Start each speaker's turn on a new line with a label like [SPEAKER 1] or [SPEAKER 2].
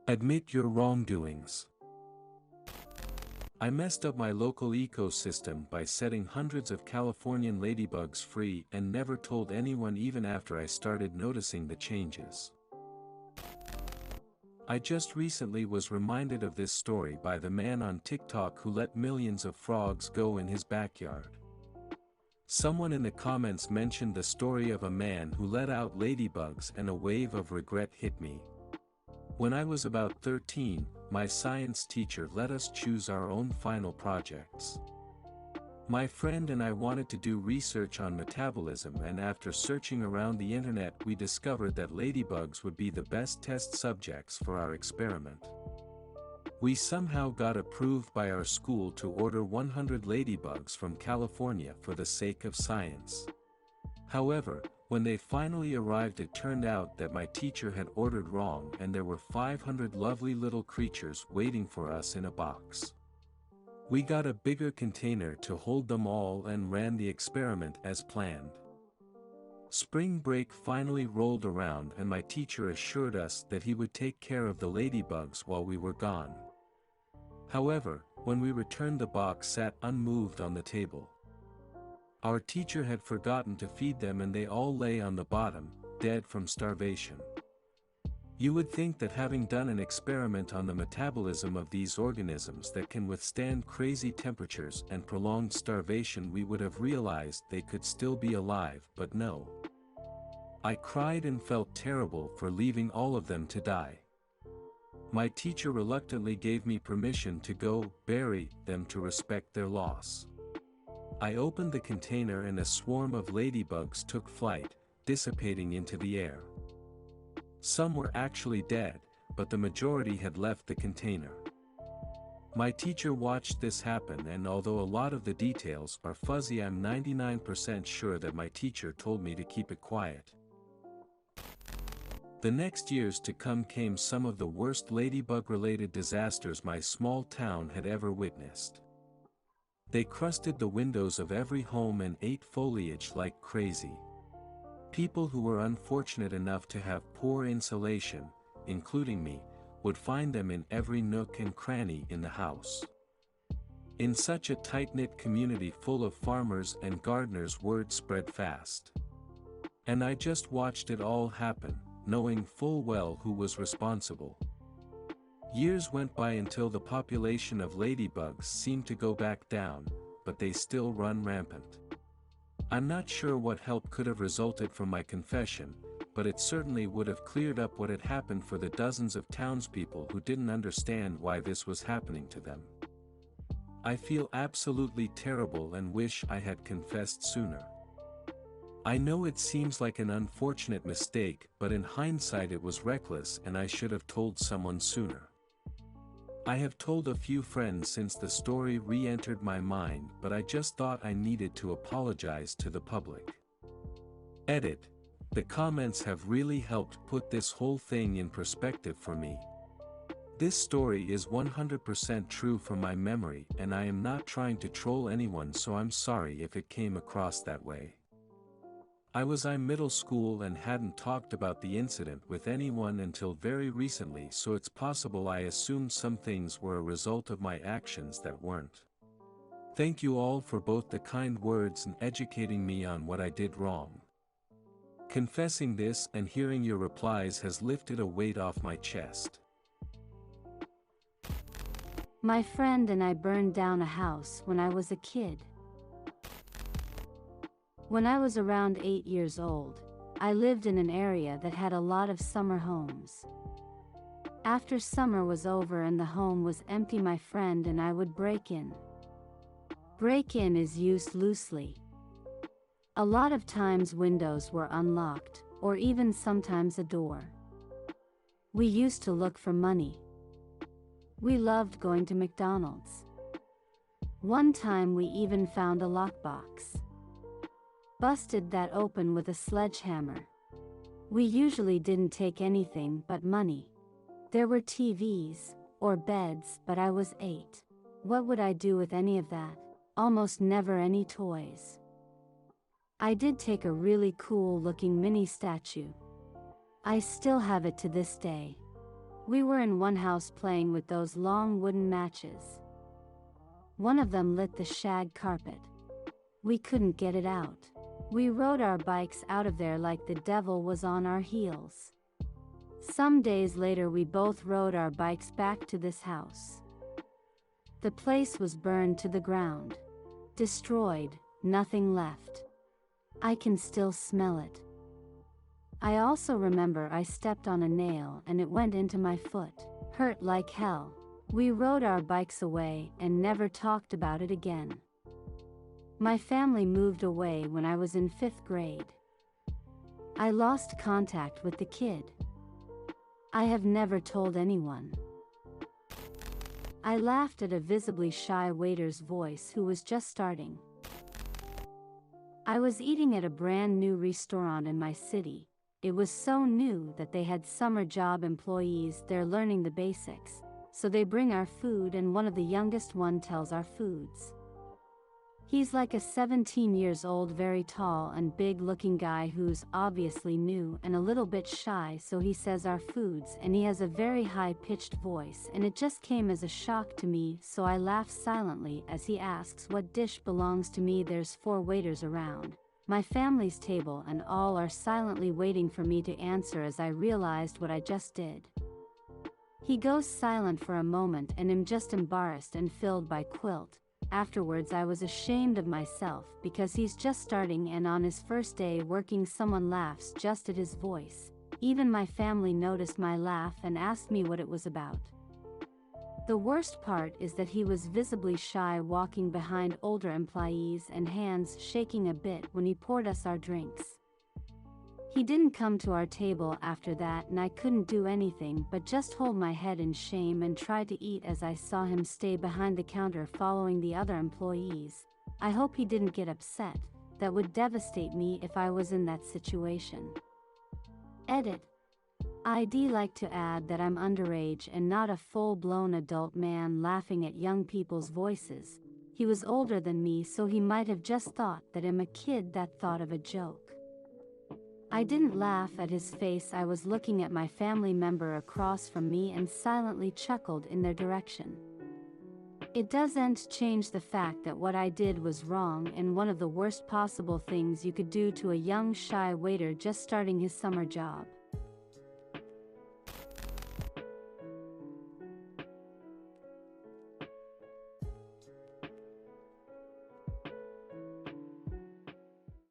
[SPEAKER 1] Admit your wrongdoings. I messed up my local ecosystem by setting hundreds of Californian ladybugs free and never told anyone even after I started noticing the changes. I just recently was reminded of this story by the man on TikTok who let millions of frogs go in his backyard. Someone in the comments mentioned the story of a man who let out ladybugs and a wave of regret hit me. When I was about 13, my science teacher let us choose our own final projects. My friend and I wanted to do research on metabolism, and after searching around the internet we discovered that ladybugs would be the best test subjects for our experiment. We somehow got approved by our school to order 100 ladybugs from California for the sake of science. However, when they finally arrived it turned out that my teacher had ordered wrong and there were 500 lovely little creatures waiting for us in a box. We got a bigger container to hold them all and ran the experiment as planned. Spring break finally rolled around and my teacher assured us that he would take care of the ladybugs while we were gone. However, when we returned the box sat unmoved on the table. Our teacher had forgotten to feed them and they all lay on the bottom, dead from starvation. You would think that having done an experiment on the metabolism of these organisms that can withstand crazy temperatures and prolonged starvation we would have realized they could still be alive, but no. I cried and felt terrible for leaving all of them to die. My teacher reluctantly gave me permission to go bury them to respect their loss. I opened the container and a swarm of ladybugs took flight, dissipating into the air. Some were actually dead, but the majority had left the container. My teacher watched this happen, and although a lot of the details are fuzzy, I'm 99% sure that my teacher told me to keep it quiet. The next years to come came some of the worst ladybug-related disasters my small town had ever witnessed. They crusted the windows of every home and ate foliage like crazy. People who were unfortunate enough to have poor insulation, including me, would find them in every nook and cranny in the house. In such a tight-knit community full of farmers and gardeners, word spread fast. And I just watched it all happen, knowing full well who was responsible. Years went by until the population of ladybugs seemed to go back down, but they still run rampant. I'm not sure what help could have resulted from my confession, but it certainly would have cleared up what had happened for the dozens of townspeople who didn't understand why this was happening to them. I feel absolutely terrible and wish I had confessed sooner. I know it seems like an unfortunate mistake, but in hindsight it was reckless and I should have told someone sooner. I have told a few friends since the story re-entered my mind, but I just thought I needed to apologize to the public. Edit. The comments have really helped put this whole thing in perspective for me. This story is 100% true from my memory and I am not trying to troll anyone, so I'm sorry if it came across that way. I was in middle school and hadn't talked about the incident with anyone until very recently, so it's possible I assumed some things were a result of my actions that weren't. Thank you all for both the kind words and educating me on what I did wrong. Confessing this and hearing your replies has lifted a weight off my chest.
[SPEAKER 2] My friend and I burned down a house when I was a kid. When I was around 8 years old, I lived in an area that had a lot of summer homes. After summer was over and the home was empty, my friend and I would break in. Break in is used loosely. A lot of times windows were unlocked, or even sometimes a door. We used to look for money. We loved going to McDonald's. One time we even found a lockbox. Busted that open with a sledgehammer. We usually didn't take anything but money. There were TVs, or beds, but I was 8. What would I do with any of that? Almost never any toys. I did take a really cool looking mini statue. I still have it to this day. We were in one house playing with those long wooden matches. One of them lit the shag carpet. We couldn't get it out. We rode our bikes out of there like the devil was on our heels. Some days later we both rode our bikes back to this house. The place was burned to the ground. Destroyed, nothing left. I can still smell it. I also remember I stepped on a nail and it went into my foot. Hurt like hell. We rode our bikes away and never talked about it again. My family moved away when I was in 5th grade. I lost contact with the kid. I have never told anyone. I laughed at a visibly shy waiter's voice who was just starting. I was eating at a brand new restaurant in my city. It was so new that they had summer job employees there learning the basics, so they bring our food and one of the youngest one tells our foods. He's like a 17 years old, very tall and big looking guy who's obviously new and a little bit shy, so he says our foods and he has a very high pitched voice and it just came as a shock to me, so I laugh silently as he asks what dish belongs to me. There's 4 waiters around my family's table and all are silently waiting for me to answer as I realized what I just did. He goes silent for a moment and I'm just embarrassed and filled by guilt. Afterwards I was ashamed of myself because he's just starting and on his first day working someone laughs just at his voice. Even my family noticed my laugh and asked me what it was about. The worst part is that he was visibly shy, walking behind older employees and hands shaking a bit when he poured us our drinks. He didn't come to our table after that and I couldn't do anything but just hold my head in shame and try to eat as I saw him stay behind the counter following the other employees. I hope he didn't get upset. That would devastate me if I was in that situation. Edit. I'd like to add that I'm underage and not a full-blown adult man laughing at young people's voices. He was older than me, so he might have just thought that I'm a kid that thought of a joke. I didn't laugh at his face. I was looking at my family member across from me and silently chuckled in their direction. It doesn't change the fact that what I did was wrong and one of the worst possible things you could do to a young shy waiter just starting his summer job.